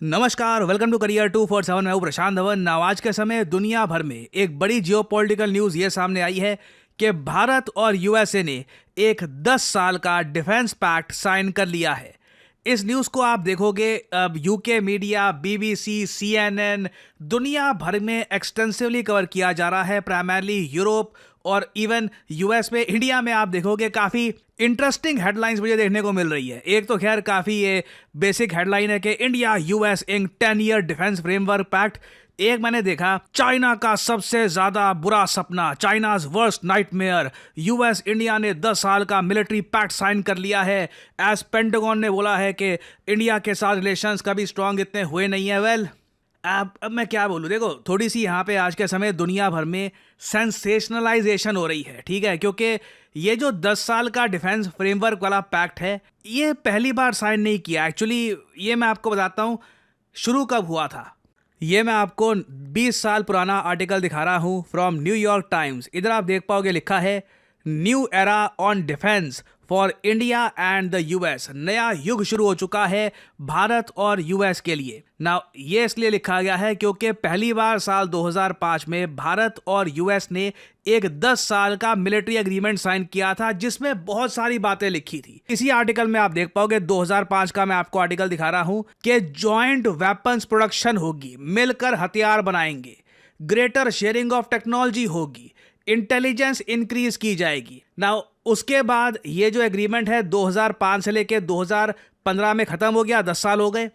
नमस्कार, welcome to career 247। मैं हूं प्रशांत धवन। आज के समय दुनिया भर में एक बड़ी जियोपॉलिटिकल न्यूज़ ये सामने आई है कि भारत और यूएसए ने एक 10 साल का डिफेंस पैक्ट साइन कर लिया है। इस न्यूज़ को आप देखोगे अब यूके मीडिया, बीबीसी, सीएनएन, दुनिया भर में एक्सटेंसिवली कवर किया जा रहा है, प्राइमरली यूरोप और इवन यूएस में। इंडिया में आप देखोगे काफ़ी इंटरेस्टिंग हेडलाइंस मुझे देखने को मिल रही है। एक तो खैर काफ़ी ये बेसिक हेडलाइन है कि इंडिया यूएस इन 10-year डिफेंस फ्रेमवर्क पैक्ट। एक मैंने देखा, चाइना का सबसे ज्यादा बुरा सपना, China's worst nightmare, US India ने 10 साल का मिलिट्री पैक्ट साइन कर लिया है। एज पेंटागन ने बोला है कि इंडिया के साथ रिलेशंस कभी स्ट्रांग इतने हुए नहीं है। वेल, अब मैं क्या बोलूँ, देखो थोड़ी सी यहाँ पे आज के समय दुनिया भर में सेंसेशनलाइजेशन हो रही है, ठीक है, क्योंकि ये जो 10 साल का डिफेंस फ्रेमवर्क वाला पैक्ट है ये पहली बार साइन नहीं किया। एक्चुअली ये मैं आपको बताता हूँ शुरू कब हुआ था। ये मैं आपको 20 साल पुराना आर्टिकल दिखा रहा हूँ फ्रॉम न्यूयॉर्क टाइम्स। इधर आप देख पाओगे लिखा है new era on defence for India and the US. नया युग शुरू हो चुका है भारत और यूएस के लिए। नाउ ये इसलिए लिखा गया है क्योंकि पहली बार साल 2005 में भारत और यूएस ने एक 10 साल का मिलिट्री एग्रीमेंट साइन किया था जिसमें बहुत सारी बातें लिखी थी। इसी आर्टिकल में आप देख पाओगे 2005 का मैं आपको आर्टिकल दिखा रहा हूं कि जॉइंट वेपन्स प्रोडक्शन होगी, मिलकर हथियार बनाएंगे, ग्रेटर शेयरिंग ऑफ टेक्नोलॉजी होगी, इंटेलिजेंस इंक्रीज की जाएगी। नाउ उसके बाद ये जो एग्रीमेंट है 2005 से लेके 2015 में खत्म हो गया, 10 साल हो गए।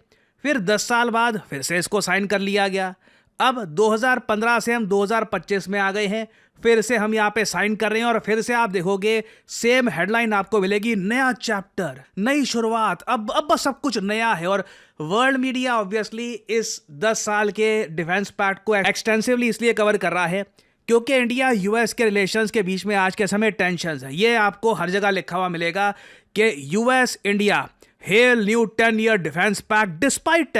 फिर 10 साल बाद फिर से इसको साइन कर लिया गया। अब 2015 से हम 2025 में आ गए हैं, फिर से हम यहाँ पे साइन कर रहे हैं और फिर से आप देखोगे सेम हेडलाइन आपको मिलेगी, नया चैप्टर, नई शुरुआत, अब सब कुछ नया है। और वर्ल्ड मीडिया ऑब्वियसली इस 10 साल के डिफेंस पैक्ट को एक्सटेंसिवली इसलिए कवर कर रहा है क्योंकि इंडिया यूएस के रिलेशंस के बीच में आज के समय टेंशंस है। ये आपको हर जगह लिखा हुआ मिलेगा कि US India hail new 10-year defence pact despite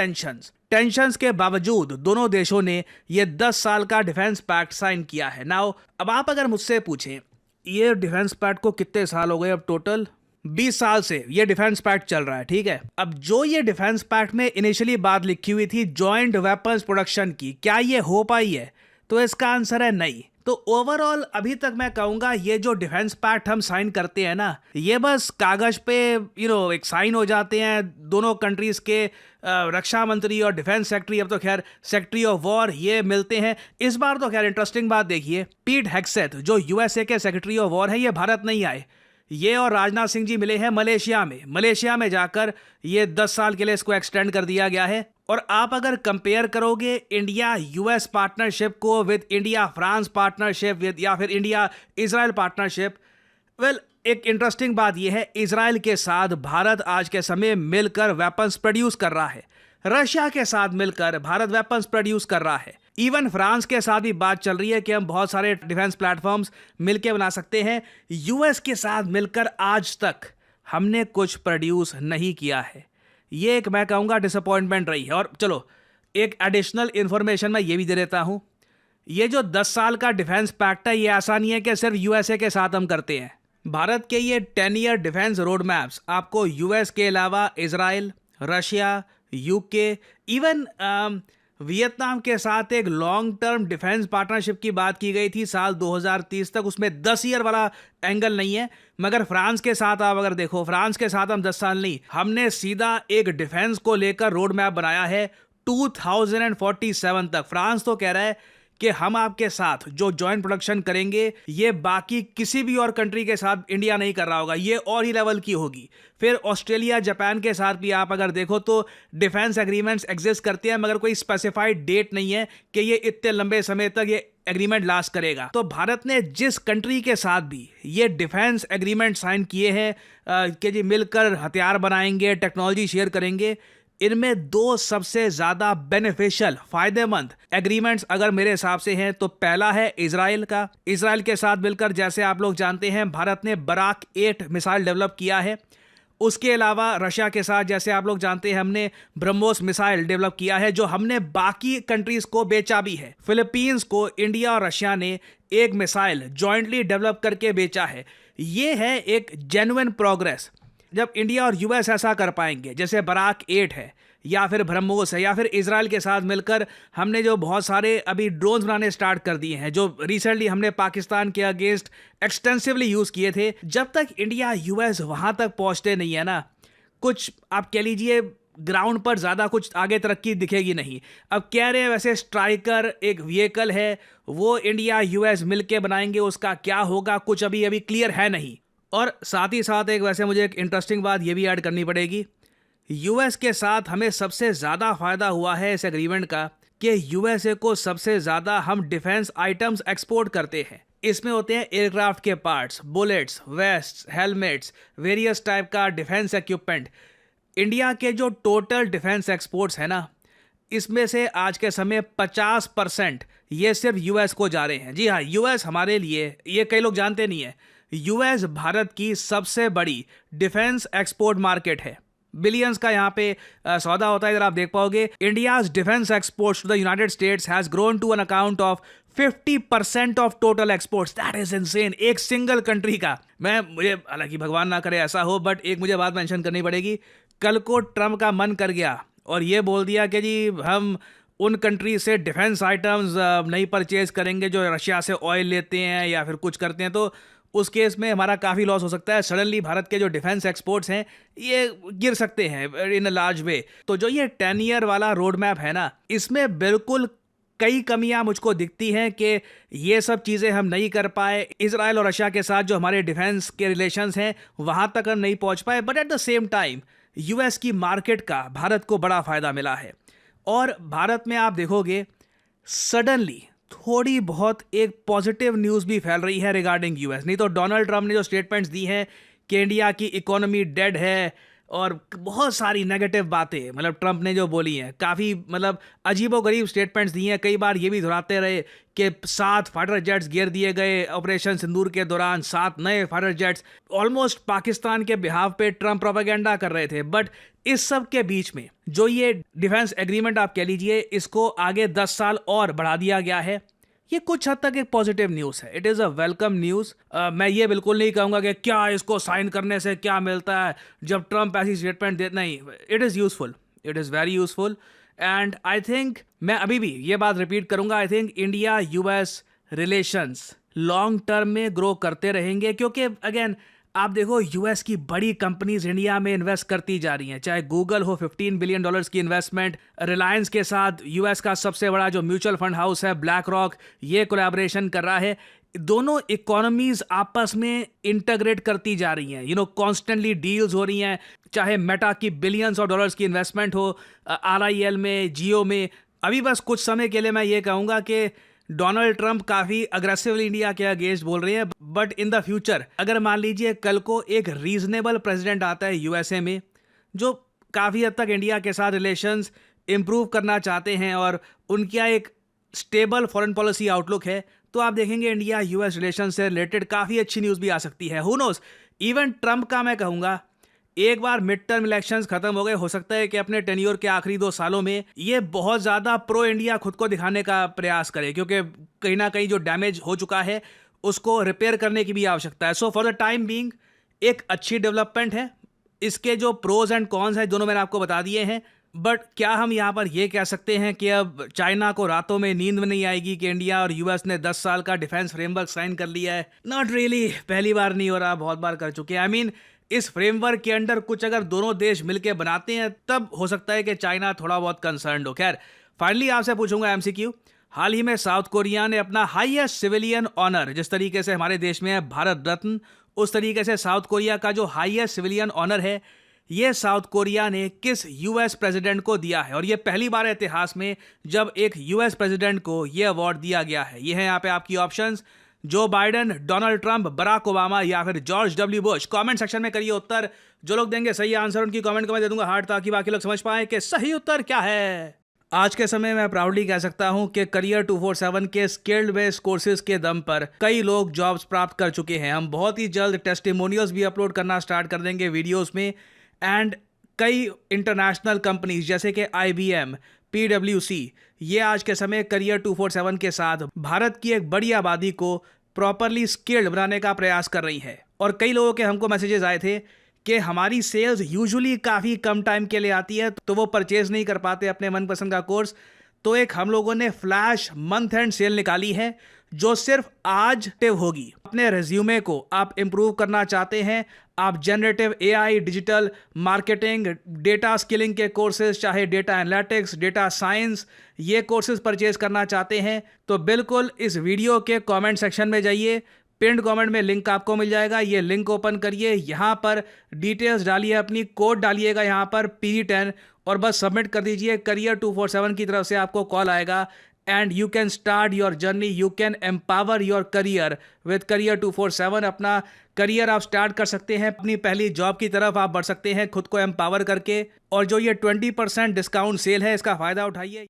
tensions के बावजूद दोनों देशों ने ये 10 साल का डिफेंस पैक्ट साइन किया है। नाउ अब आप अगर मुझसे पूछें ये डिफेंस पैक्ट को कितने साल हो गए, अब टोटल 20 साल से ये डिफेंस पैक्ट चल रहा है, ठीक है। अब जो ये डिफेंस पैक्ट में इनिशियली बात लिखी हुई थी जॉइंट वेपन्स प्रोडक्शन की, क्या ये हो पाई है? तो इसका आंसर है नहीं। तो ओवरऑल अभी तक मैं कहूंगा ये जो डिफेंस पैक्ट हम साइन करते हैं ना, ये बस कागज पे एक साइन हो जाते हैं। दोनों कंट्रीज के रक्षा मंत्री और डिफेंस सेक्रेटरी, अब तो खैर सेक्रेटरी ऑफ वॉर, ये मिलते हैं। इस बार तो खैर इंटरेस्टिंग बात देखिए, पीट हेग्सेथ जो यूएसए के सेक्रेटरी ऑफ वॉर है ये भारत नहीं आए। ये और राजनाथ सिंह जी मिले हैं मलेशिया में जाकर ये 10 साल के लिए इसको एक्सटेंड कर दिया गया है। और आप अगर कंपेयर करोगे इंडिया यूएस पार्टनरशिप को with India France partnership with या फिर इंडिया इजराइल पार्टनरशिप, वेल एक इंटरेस्टिंग बात यह है इजराइल के साथ भारत आज के समय मिलकर वेपन्स प्रोड्यूस कर रहा है। रशिया के साथ मिलकर भारत वेपन्स प्रोड्यूस कर रहा है। इवन फ्रांस के साथ भी बात चल रही है कि हम बहुत सारे डिफेंस प्लेटफॉर्म्स मिलकर बना सकते हैं। यूएस के साथ मिलकर आज तक हमने कुछ प्रोड्यूस नहीं किया है। ये एक मैं कहूँगा डिसअपॉइंटमेंट रही है। और चलो एक एडिशनल इन्फॉर्मेशन मैं ये भी दे देता हूँ, ये जो 10 साल का डिफेंस पैक्ट है ये ऐसा नहीं है कि सिर्फ यूएसए के साथ हम करते हैं। भारत के ये 10-year डिफेंस रोड मैप्स आपको यूएस के अलावा Israel, Russia, UK, even Vietnam के साथ एक लॉन्ग टर्म डिफेंस पार्टनरशिप की बात की गई थी साल 2030 तक। उसमें 10 ईयर वाला एंगल नहीं है, मगर फ्रांस के साथ आप अगर देखो, फ्रांस के साथ हम 10 साल नहीं, हमने सीधा एक डिफेंस को लेकर रोड मैप बनाया है 2047 तक। फ्रांस तो कह रहा है कि हम आपके साथ जो जॉइंट प्रोडक्शन करेंगे ये बाकी किसी भी और कंट्री के साथ इंडिया नहीं कर रहा होगा, ये और ही लेवल की होगी। फिर ऑस्ट्रेलिया, जापान के साथ भी आप अगर देखो तो डिफेंस एग्रीमेंट्स एग्जिस्ट करते हैं, मगर कोई स्पेसिफाइड डेट नहीं है कि ये इतने लंबे समय तक ये एग्रीमेंट लास्ट करेगा। तो भारत ने जिस कंट्री के साथ भी ये डिफेंस एग्रीमेंट साइन किए हैं कि जी मिलकर हथियार बनाएंगे, टेक्नोलॉजी शेयर करेंगे, इनमें 2 सबसे ज्यादा बेनिफिशियल फायदेमंद एग्रीमेंट्स अगर मेरे हिसाब से हैं तो पहला है इजराइल का। इजराइल के साथ मिलकर जैसे आप लोग जानते हैं भारत ने बराक 8 मिसाइल डेवलप किया है। उसके अलावा रशिया के साथ जैसे आप लोग जानते हैं हमने ब्रह्मोस मिसाइल डेवलप किया है जो हमने बाकी कंट्रीज को बेचा भी है। फिलीपींस को इंडिया और रशिया ने एक मिसाइल जॉइंटली डेवलप करके बेचा है। ये है एक जेन्युइन प्रोग्रेस। जब इंडिया और यूएस ऐसा कर पाएंगे, जैसे बराक 8 है या फिर ब्रह्मोस है या फिर इजराइल के साथ मिलकर हमने जो बहुत सारे अभी ड्रोन्स बनाने स्टार्ट कर दिए हैं, जो रिसेंटली हमने पाकिस्तान के अगेंस्ट एक्सटेंसिवली यूज़ किए थे, जब तक इंडिया यूएस वहाँ तक पहुँचते नहीं है ना, कुछ आप कह लीजिए ग्राउंड पर ज़्यादा कुछ आगे तरक्की दिखेगी नहीं। अब कह रहे हैं वैसे स्ट्राइकर एक व्हीकल है, वो इंडिया यूएस मिलके बनाएंगे, उसका क्या होगा कुछ अभी अभी क्लियर है नहीं। और साथ ही साथ एक वैसे मुझे एक इंटरेस्टिंग बात ये भी ऐड करनी पड़ेगी, यूएस के साथ हमें सबसे ज़्यादा फायदा हुआ है इस एग्रीमेंट का कि यूएसए को सबसे ज़्यादा हम डिफेंस आइटम्स एक्सपोर्ट करते हैं। इसमें होते हैं एयरक्राफ्ट के parts, bullets, vests, helmets, various type का डिफेंस इक्विपमेंट। इंडिया के जो टोटल डिफेंस एक्सपोर्ट्स है ना, इसमें से आज के समय 50% ये सिर्फ यूएस को जा रहे हैं। जी हाँ, यूएस हमारे लिए, ये कई लोग जानते नहीं है, यूएस भारत की सबसे बड़ी डिफेंस एक्सपोर्ट मार्केट है। बिलियंस का यहाँ पे सौदा होता है। इधर आप देख पाओगे India's defence exports to the United States has grown to an account of 50% of total exports. That is insane. एक सिंगल कंट्री का। मुझे हालांकि भगवान ना करे ऐसा हो, बट एक मुझे बात मेंशन करनी पड़ेगी। कल को ट्रम्प का मन कर गया और ये बोल दिया कि जी हम उन कंट्री से डिफेंस आइटम्स नहीं परचेज करेंगे जो रशिया से ऑयल लेते हैं या फिर कुछ करते हैं, तो उस केस में हमारा काफ़ी लॉस हो सकता है। सडनली भारत के जो डिफेंस एक्सपोर्ट्स हैं ये गिर सकते हैं इन अ लार्ज वे। तो जो ये 10 ईयर वाला रोड मैप है ना, इसमें बिल्कुल कई कमियां मुझको दिखती हैं कि ये सब चीज़ें हम नहीं कर पाए। इजराइल और रशिया के साथ जो हमारे डिफेंस के रिलेशंस हैं वहां तक हम नहीं पहुंच पाए, but at the same time US की मार्केट का भारत को बड़ा फायदा मिला है। और भारत में आप देखोगे सडनली थोड़ी बहुत एक पॉजिटिव न्यूज़ भी फैल रही है रिगार्डिंग यूएस। नहीं तो डोनाल्ड ट्रम्प ने जो स्टेटमेंट्स दी हैं कि इंडिया की इकोनॉमी डेड है और बहुत सारी नेगेटिव बातें मतलब ट्रम्प ने जो बोली हैं, काफ़ी मतलब अजीबोगरीब स्टेटमेंट्स दी हैं। कई बार ये भी दोहराते रहे कि 7 फाइटर जेट्स गिर दिए गए ऑपरेशन सिंदूर के दौरान, 7 नए फाइटर जेट्स। ऑलमोस्ट पाकिस्तान के बिहाफ पे ट्रम्प प्रोपेगेंडा कर रहे थे। बट इस सब के बीच में जो ये डिफेंस एग्रीमेंट आप कह लीजिए, इसको आगे 10 साल और बढ़ा दिया गया है। ये कुछ हद तक एक पॉजिटिव न्यूज़ है। It is a welcome news. मैं ये बिल्कुल नहीं कहूँगा कि क्या इसको साइन करने से क्या मिलता है जब ट्रम्प ऐसी स्टेटमेंट दे, नहीं। It is useful, it is very useful. And I think मैं अभी भी ये बात रिपीट करूँगा, I think India US relations long term में ग्रो करते रहेंगे, क्योंकि अगेन आप देखो यूएस की बड़ी कंपनीज इंडिया में इन्वेस्ट करती जा रही हैं। चाहे गूगल हो, $15 बिलियन की इन्वेस्टमेंट, रिलायंस के साथ यूएस का सबसे बड़ा जो म्यूचुअल फंड हाउस है ब्लैक रॉक, ये कोलैबोरेशन कर रहा है। दोनों इकोनॉमीज आपस में इंटीग्रेट करती जा रही हैं। कॉन्स्टेंटली डील्स हो रही हैं। चाहे मेटा की बिलियंस ऑफ डॉलर्स की इन्वेस्टमेंट हो RIL में, जियो में। अभी बस कुछ समय के लिए मैं ये कहूँगा कि डोनाल्ड ट्रंप काफ़ी अग्रेसिवली इंडिया के अगेंस्ट बोल रहे हैं, बट इन द फ्यूचर अगर मान लीजिए कल को एक रीजनेबल प्रेसिडेंट आता है यूएसए में जो काफ़ी हद तक इंडिया के साथ रिलेशंस इंप्रूव करना चाहते हैं और उनका एक स्टेबल फॉरेन पॉलिसी आउटलुक है, तो आप देखेंगे इंडिया यूएस रिलेशन से रिलेटेड काफ़ी अच्छी न्यूज़ भी आ सकती है। हु नोस, इवन ट्रंप का मैं कहूँगा एक बार मिड टर्म इलेक्शंस खत्म हो गए, हो सकता है कि अपने टेन्योर के आखिरी 2 सालों में ये बहुत ज़्यादा प्रो इंडिया खुद को दिखाने का प्रयास करे, क्योंकि कहीं ना कहीं जो डैमेज हो चुका है उसको रिपेयर करने की भी आवश्यकता है। So for the time being एक अच्छी डेवलपमेंट है। इसके जो प्रोज एंड कॉन्स हैं दोनों मैंने आपको बता दिए हैं। बट क्या हम यहाँ पर ये कह सकते हैं कि अब चाइना को रातों में नींद में नहीं आएगी कि इंडिया और यूएस ने 10 साल का डिफेंस फ्रेमवर्क साइन कर लिया है? Not really. पहली बार नहीं हो रहा, बहुत बार कर चुके हैं। आई मीन इस फ्रेमवर्क के अंडर कुछ अगर दोनों देश मिलकर बनाते हैं तब हो सकता है कि चाइना थोड़ा बहुत कंसर्न्ड हो। खैर, फाइनली आपसे पूछूंगा MCQ, हाल ही में साउथ कोरिया ने अपना हाईएस्ट सिविलियन ऑनर, जिस तरीके से हमारे देश में है भारत रत्न, उस तरीके से साउथ कोरिया का जो हाईएस्ट सिविलियन ऑनर है ये साउथ कोरिया ने किस यूएस प्रेसिडेंट को दिया है? और ये पहली बार है इतिहास में जब एक यूएस प्रेसिडेंट को ये अवार्ड दिया गया है। ये है यहाँ पे आपकी options: Joe Biden, Donald Trump, Barack Obama या फिर George W Bush. Comment section में करिए उत्तर। जो लोग देंगे सही आंसर उनकी कमेंट को मैं दे दूंगा हार्ट, ताकि बाकी लोग समझ पाए कि सही उत्तर क्या है। आज के समय में प्राउडली कह सकता हूं कि करियर 247 के स्किल्ड बेस्ड कोर्सेज के दम पर कई लोग जॉब्स प्राप्त कर चुके हैं। हम बहुत ही जल्द टेस्टिमोनियल्स भी अपलोड करना स्टार्ट कर देंगे वीडियोस में। एंड कई इंटरनेशनल कंपनीज जैसे कि IBM, PwC, ये आज के समय करियर 247 के साथ भारत की एक बड़ी आबादी को प्रॉपरली स्किल्ड बनाने का प्रयास कर रही है। और कई लोगों के हमको मैसेजेस आए थे कि हमारी सेल्स यूजुअली काफ़ी कम टाइम के लिए आती है, तो वो परचेज नहीं कर पाते अपने मनपसंद का कोर्स। तो एक हम लोगों ने फ्लैश मंथ एंड सेल निकाली है जो सिर्फ आज एक्टिव होगी। अपने रेज्यूमे को आप इंप्रूव करना चाहते हैं, आप generative AI, digital marketing, data skilling के कोर्सेज, चाहे डेटा एनालिटिक्स, डेटा साइंस, ये कोर्सेज परचेज करना चाहते हैं, तो बिल्कुल इस वीडियो के कमेंट सेक्शन में जाइए। पिंड कमेंट में लिंक आपको मिल जाएगा, ये लिंक ओपन करिए, यहाँ पर डिटेल्स डालिए, अपनी कोड डालिएगा यहाँ पर PG10 और बस सबमिट कर दीजिए। करियर 247 की तरफ से आपको कॉल आएगा and you can start your journey, you can empower your career with career 247। अपना करियर आप स्टार्ट कर सकते हैं, अपनी पहली जॉब की तरफ आप बढ़ सकते हैं खुद को एम्पावर करके। और जो ये 20% डिस्काउंट सेल है, इसका फ़ायदा उठाइए।